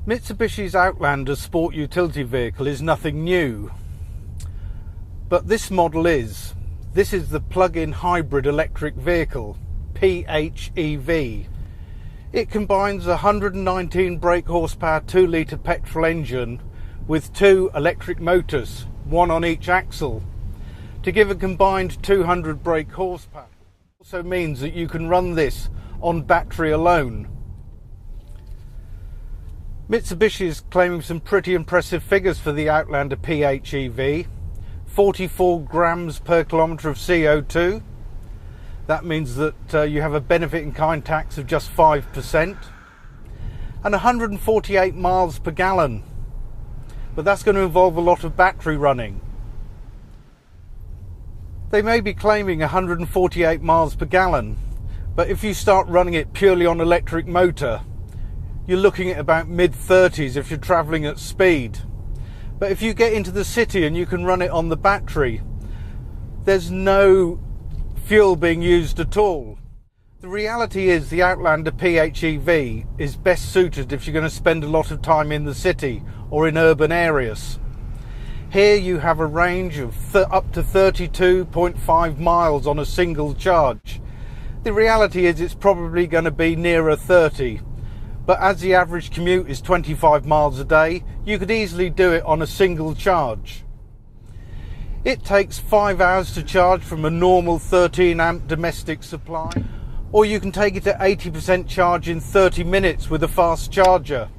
Mitsubishi's Outlander sport utility vehicle is nothing new, but this model is. This is the plug-in hybrid electric vehicle, PHEV. It combines a 119 brake horsepower 2-litre petrol engine with 2 electric motors, one on each axle, to give a combined 200 brake horsepower. It also means that you can run this on battery alone. Mitsubishi is claiming some pretty impressive figures for the Outlander PHEV. 44 grams per kilometre of CO2. That means that you have a benefit in kind tax of just 5%. And 148 miles per gallon. But that's going to involve a lot of battery running. They may be claiming 148 miles per gallon, but if you start running it purely on electric motor, you're looking at about mid-30s if you're travelling at speed. But if you get into the city and you can run it on the battery, there's no fuel being used at all. The reality is the Outlander PHEV is best suited if you're going to spend a lot of time in the city or in urban areas. Here you have a range of up to 32.5 miles on a single charge. The reality is it's probably going to be nearer 30. But as the average commute is 25 miles a day, you could easily do it on a single charge. It takes 5 hours to charge from a normal 13 amp domestic supply, or you can take it to 80% charge in 30 minutes with a fast charger.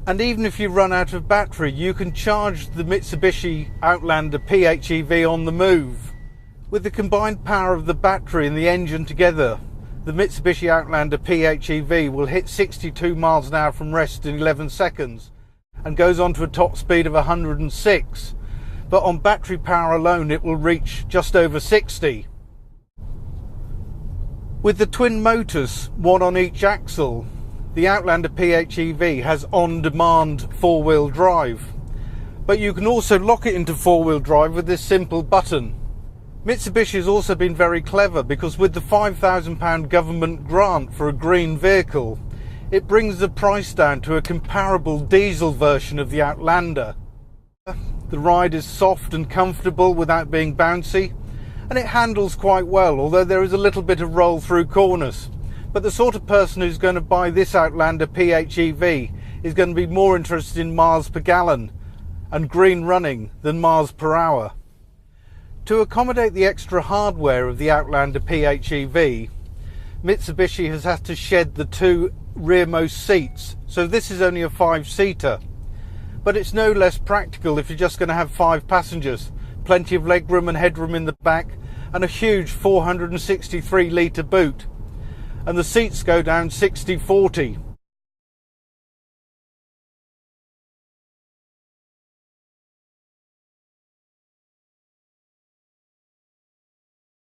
And even if you run out of battery, you can charge the Mitsubishi Outlander PHEV on the move. With the combined power of the battery and the engine together, the Mitsubishi Outlander PHEV will hit 62 miles an hour from rest in 11 seconds and goes on to a top speed of 106. But on battery power alone it will reach just over 60. With the twin motors, one on each axle, the Outlander PHEV has on-demand 4-wheel drive. But you can also lock it into 4-wheel drive with this simple button. Mitsubishi has also been very clever because with the £5,000 government grant for a green vehicle, it brings the price down to a comparable diesel version of the Outlander. The ride is soft and comfortable without being bouncy, and it handles quite well, although there is a little bit of roll through corners. But the sort of person who's going to buy this Outlander PHEV is going to be more interested in miles per gallon and green running than miles per hour. To accommodate the extra hardware of the Outlander PHEV, Mitsubishi has had to shed the 2 rearmost seats, so this is only a 5-seater. But it's no less practical if you're just going to have 5 passengers, plenty of legroom and headroom in the back, and a huge 463 litre boot. And the seats go down 60-40.